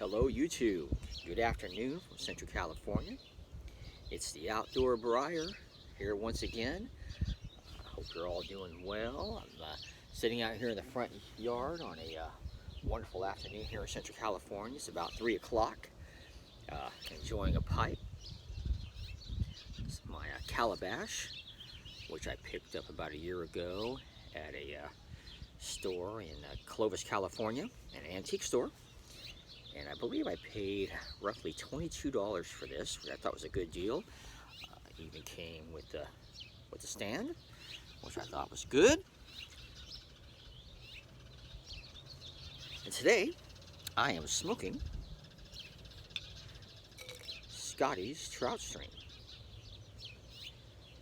Hello YouTube. Good afternoon from Central California. It's the Outdoor Briar here once again. I hope you're all doing well. I'm sitting out here in the front yard on a wonderful afternoon here in Central California. It's about 3 o'clock. Enjoying a pipe. It's my calabash, which I picked up about a year ago at a store in Clovis, California, an antique store. And I believe I paid roughly $22 for this, which I thought was a good deal. It even came with the stand, which I thought was good. And today, I am smoking Scotty's Trout String.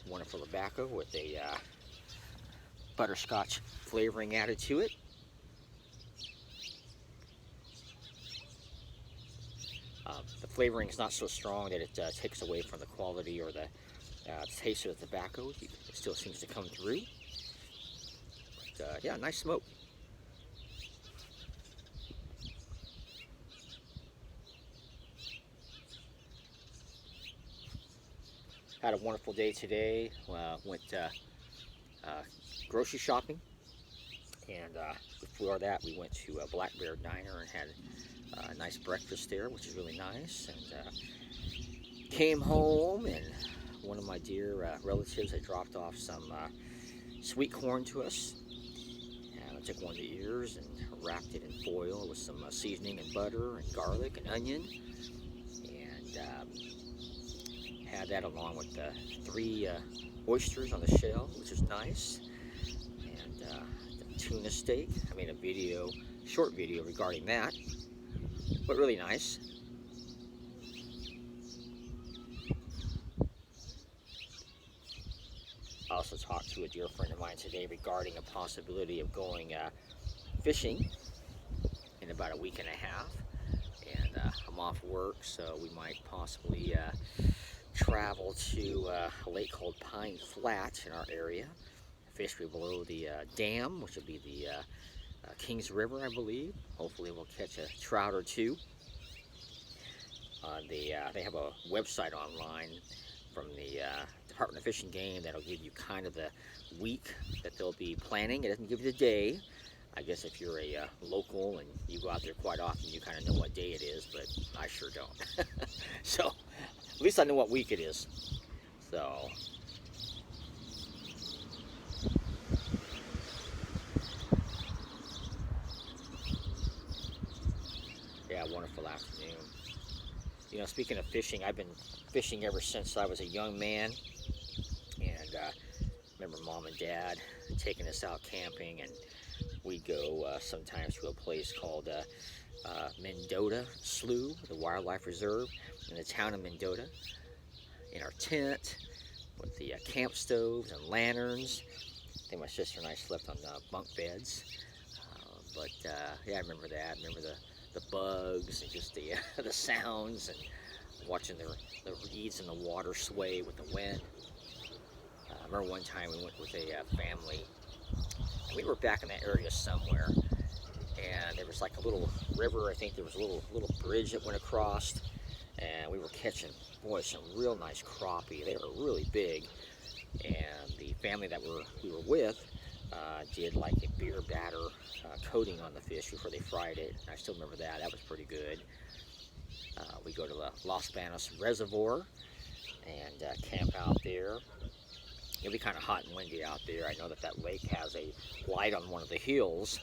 Wonderful tobacco with a butterscotch flavoring added to it. The flavoring is not so strong that it takes away from the quality or the taste of the tobacco. It still seems to come through. But yeah, nice smoke. Had a wonderful day today. Went grocery shopping, and before that we went to Black Bear Diner and had a nice breakfast there, which is really nice. And came home, and one of my dear relatives had dropped off some sweet corn to us. And I took one of the ears and wrapped it in foil with some seasoning and butter and garlic and onion, and had that along with 3 oysters on the shell, which is nice, and the tuna steak. I made a short video regarding that, but really nice. I also talked to a dear friend of mine today regarding a possibility of going fishing in about a week and a half, and I'm off work, so we might possibly travel to a lake called Pine Flat in our area, fish below the dam, which will be the Kings River, I believe. Hopefully we'll catch a trout or two. They have a website online from the Department of Fish and Game that'll give you kind of the week that they'll be planning. It doesn't give you the day. I guess if you're a local and you go out there quite often, you kind of know what day it is, but I sure don't. So at least I know what week it is. So yeah, wonderful afternoon. You know, speaking of fishing, I've been fishing ever since I was a young man, and remember Mom and Dad taking us out camping, and we'd go sometimes to a place called Mendota Slough, the Wildlife Reserve, in the town of Mendota, in our tent with the camp stoves and lanterns. I think my sister and I slept on bunk beds, but yeah, I remember that. I remember the bugs and just the the sounds, and watching the reeds in the water sway with the wind. I remember one time we went with a family, and we were back in that area somewhere, and there was like a little river. I think there was a little bridge that went across, and we were catching, boy, some real nice crappie. They were really big, and the family that we were with did like a beer batter coating on the fish before they fried it. I still remember that. That was pretty good. We go to the Los Banos Reservoir and camp out there. It'll be kind of hot and windy out there. I know that lake has a light on one of the hills,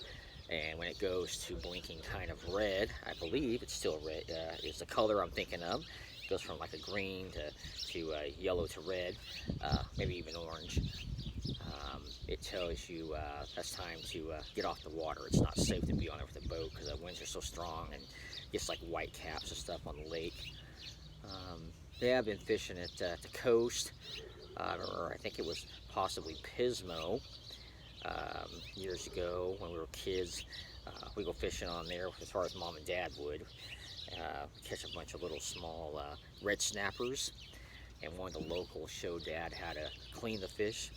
and when it goes to blinking kind of red, I believe it's still red, is the color I'm thinking of. It goes from like a green to yellow to red, maybe even orange. It tells you that's time to get off the water. It's not safe to be on there with a boat because the winds are so strong, and just like white caps and stuff on the lake. Yeah, I've been fishing at the coast, or I think it was possibly Pismo years ago when we were kids. We go fishing on there as far as Mom and Dad would. Catch a bunch of little small red snappers, and one of the locals showed Dad how to clean the fish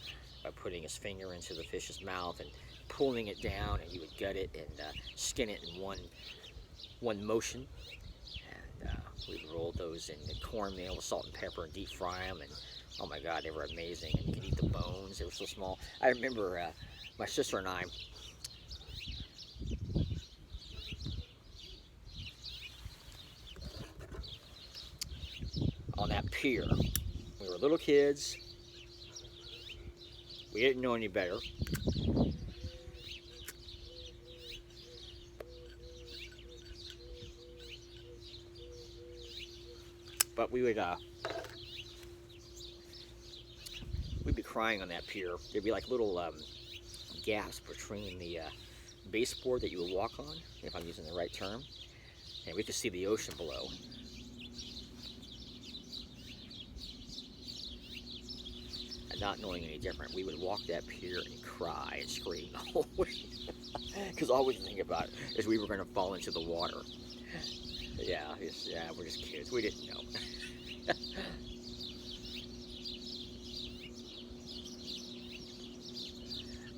by putting his finger into the fish's mouth and pulling it down, and he would gut it and skin it in one motion. we rolled those in the cornmeal with salt and pepper and deep fry them, and oh my God, they were amazing. And you could eat the bones; they were so small. I remember my sister and I. On that pier, we were little kids. We didn't know any better. But we'd be crying on that pier. There'd be like little gaps between the baseboard that you would walk on, if I'm using the right term, and we could see the ocean below. And not knowing any different, we would walk that pier and cry and scream the whole way, because all we could think about is we were going to fall into the water. Yeah, we're just kids. We didn't know.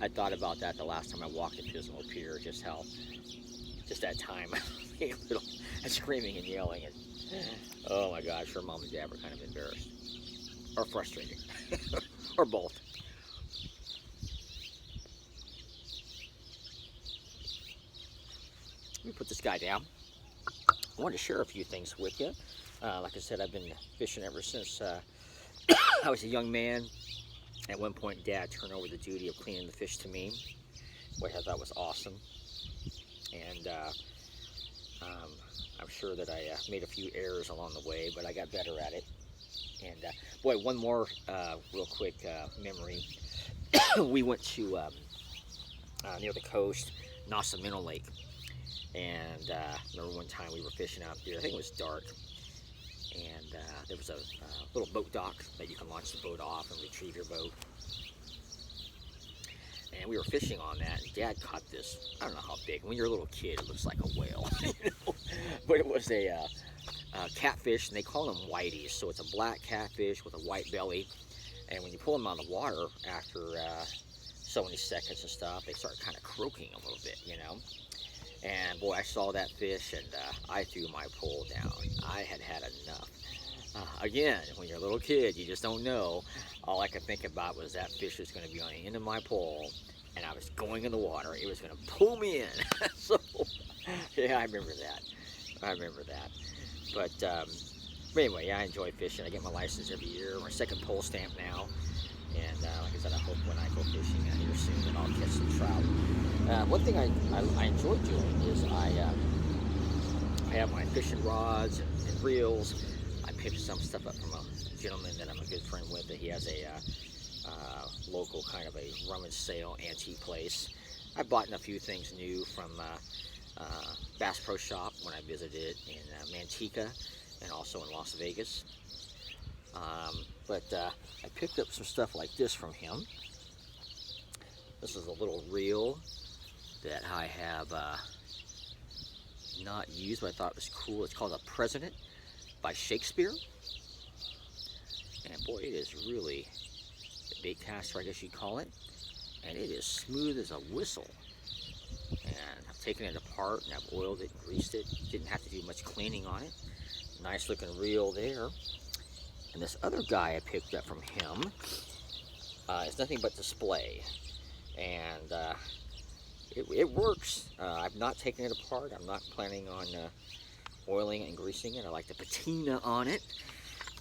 I thought about that the last time I walked the Pismo Pier, just that time, being little and screaming and yelling, and oh my God, sure, Mom and Dad were kind of embarrassed or frustrated, or both. Let me put this guy down. I wanted to share a few things with you. Like I said, I've been fishing ever since I was a young man. At one point, Dad turned over the duty of cleaning the fish to me, which I thought was awesome. And I'm sure that I made a few errors along the way, but I got better at it. And boy, one more real quick memory. We went to near the coast, Nasamino Lake. And remember one time we were fishing out there, I think it was dark, and there was a little boat dock that you can launch the boat off and retrieve your boat. And we were fishing on that, and Dad caught this, I don't know how big, when you're a little kid it looks like a whale, you know? But it was a catfish, and they call them whiteys, so it's a black catfish with a white belly, and when you pull them out of the water after so many seconds and stuff, they start kind of croaking a little bit, you know? And boy, I saw that fish, and I threw my pole down. I had had enough. Again, when you're a little kid, you just don't know. All I could think about was that fish was going to be on the end of my pole, and I was going in the water. It was going to pull me in. So, yeah, I remember that. But anyway, yeah, I enjoy fishing. I get my license every year. My second pole stamp now. And like I said, I hope when I go fishing here soon that I'll catch some trout. One thing I enjoy doing is I have my fishing rods and reels. I picked some stuff up from a gentleman that I'm a good friend with. That he has a local kind of a rummage sale antique place. I bought in a few things new from Bass Pro Shop when I visited in Manteca and also in Las Vegas. But I picked up some stuff like this from him. This is a little reel that I have not used, but I thought it was cool. It's called A President by Shakespeare. And boy, it is really a bait caster, I guess you'd call it. And it is smooth as a whistle. And I've taken it apart and I've oiled it and greased it. Didn't have to do much cleaning on it. Nice looking reel there. And this other guy I picked up from him is nothing but display. And it works. I've not taken it apart. I'm not planning on oiling it and greasing it. I like the patina on it.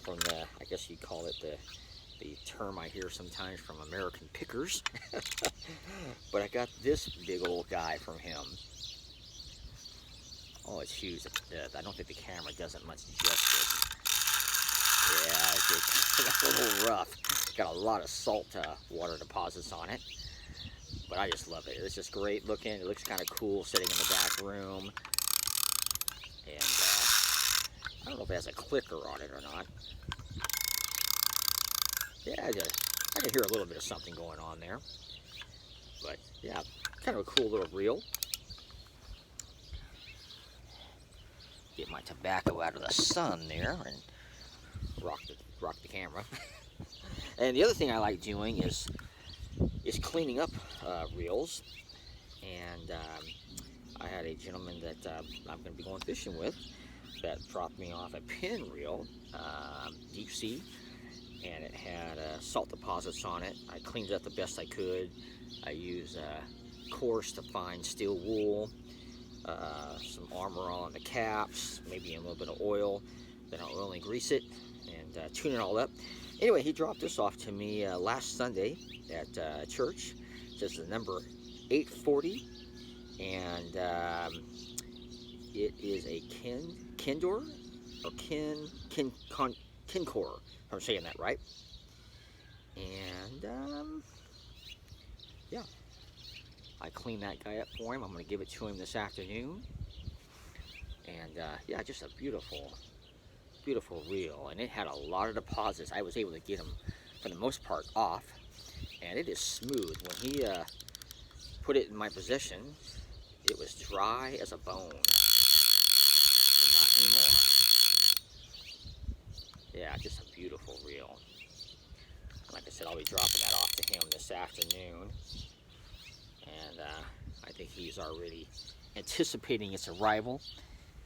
From the, I guess you'd call it the term I hear sometimes from American pickers. But I got this big old guy from him. Oh, it's huge. I don't think the camera does it much justice. Yeah, it's a little rough. Got a lot of salt water deposits on it. But I just love it. It's just great looking. It looks kind of cool sitting in the back room. And I don't know if it has a clicker on it or not. Yeah, I can hear a little bit of something going on there. But yeah, kind of a cool little reel. Get my tobacco out of the sun there and rock the camera. And the other thing I like doing is cleaning up reels. And I had a gentleman that I'm going to be going fishing with. that dropped me off a pin reel, deep sea, and it had salt deposits on it. I cleaned it up the best I could. I used coarse to fine steel wool, some Armor All on the caps, maybe a little bit of oil. Then I'll oil and grease it and tune it all up. Anyway, he dropped this off to me last Sunday at church. It says the number 840, and it is a Kindor or Kincor, if I'm saying that right. And yeah, I cleaned that guy up for him. I'm going to give it to him this afternoon. And yeah, just a beautiful reel, and it had a lot of deposits. I was able to get them for the most part off, and it is smooth. When he put it in my possession, it was dry as a bone, but not anymore. Yeah, just a beautiful reel. Like I said, I'll be dropping that off to him this afternoon, and I think he's already anticipating its arrival,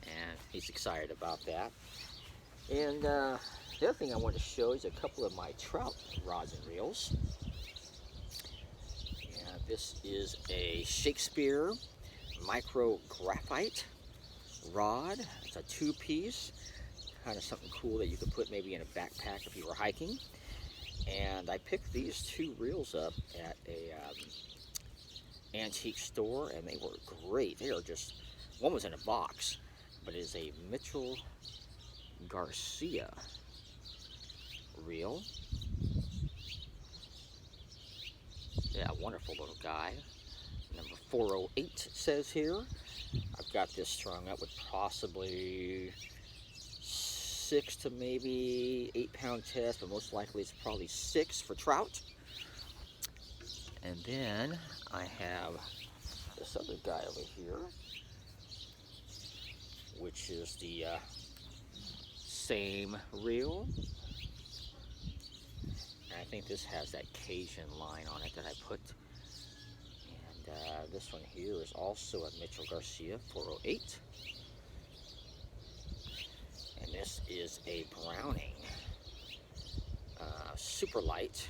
and he's excited about that. And the other thing I want to show is a couple of my trout rods and reels. And this is a Shakespeare micro graphite rod. It's a 2-piece, kind of something cool that you could put maybe in a backpack if you were hiking. And I picked these 2 reels up at a antique store, and they were great. They are just, one was in a box, but it is a Mitchell Garcia reel. Yeah, wonderful little guy. Number 408 it says here. I've got this strung up with possibly 6 to maybe 8 pound test, but most likely it's probably 6 for trout. And then I have this other guy over here, which is the same reel. And I think this has that Cajun line on it that I put. And this one here is also a Mitchell Garcia 408. And this is a Browning super light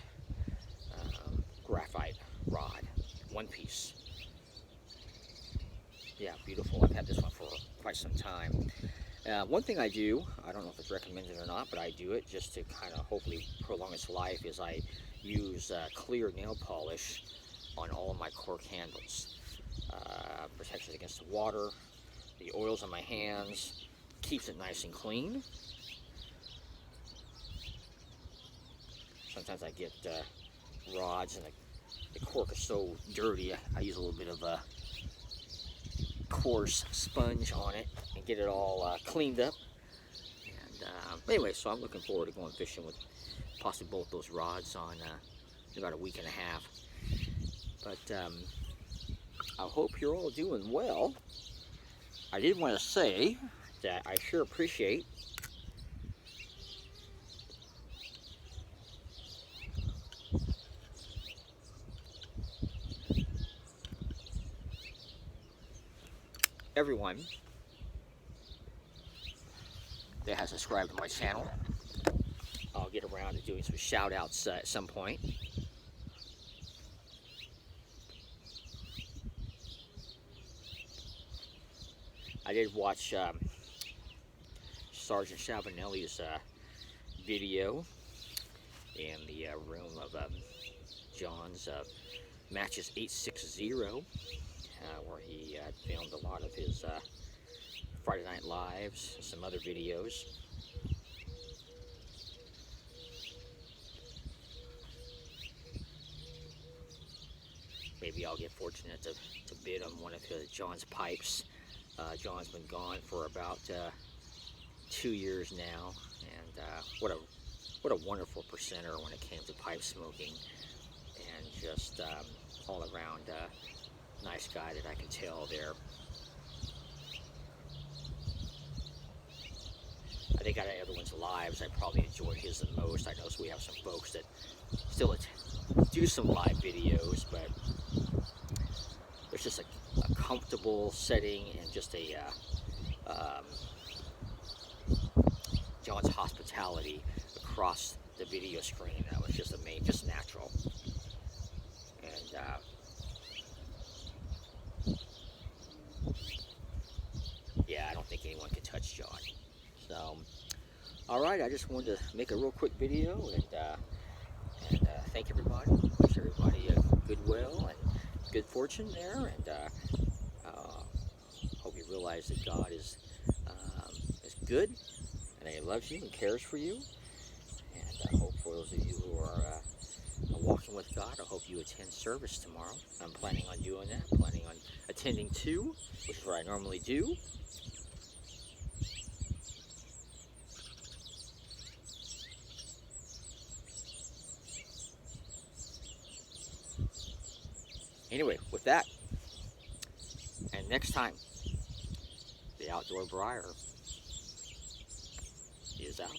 graphite rod, 1-piece. Yeah, beautiful. I've had this one for quite some time. One thing I do, I don't know if it's recommended or not, but I do it just to kind of hopefully prolong its life, is I use clear nail polish on all of my cork handles. Protects it against the water, the oils on my hands, keeps it nice and clean. Sometimes I get rods and the cork is so dirty, I use a little bit of a coarse sponge on it and get it all cleaned up. And anyway, so I'm looking forward to going fishing with possibly both those rods on in about a week and a half. But I hope you're all doing well. I did want to say that I sure appreciate everyone that has subscribed to my channel. I'll get around to doing some shout outs at some point. I did watch Sergeant Chabanelli's video in the room of John's Matches 860, where he filmed a lot of his Friday Night Lives, some other videos. Maybe I'll get fortunate to bid on one of John's pipes. John's been gone for about 2 years now, and what a wonderful presenter when it came to pipe smoking, and just all around nice guy that I can tell there. I think out of everyone's lives, I probably enjoyed his the most. I know we have some folks that still do some live videos, but there's just a comfortable setting and just a across the video screen. That was just amazing, just natural. And yeah, I don't think anyone can touch John. So, all right, I just wanted to make a real quick video and thank everybody. Wish everybody goodwill and good fortune there, and hope you realize that God is good, and He loves you and cares for you. And I hope for those of you who are walking with God, I hope you attend service tomorrow. I'm planning on doing that. I'm planning on attending 2, which is what I normally do. Anyway, with that, and next time, the Outdoor Briar is out.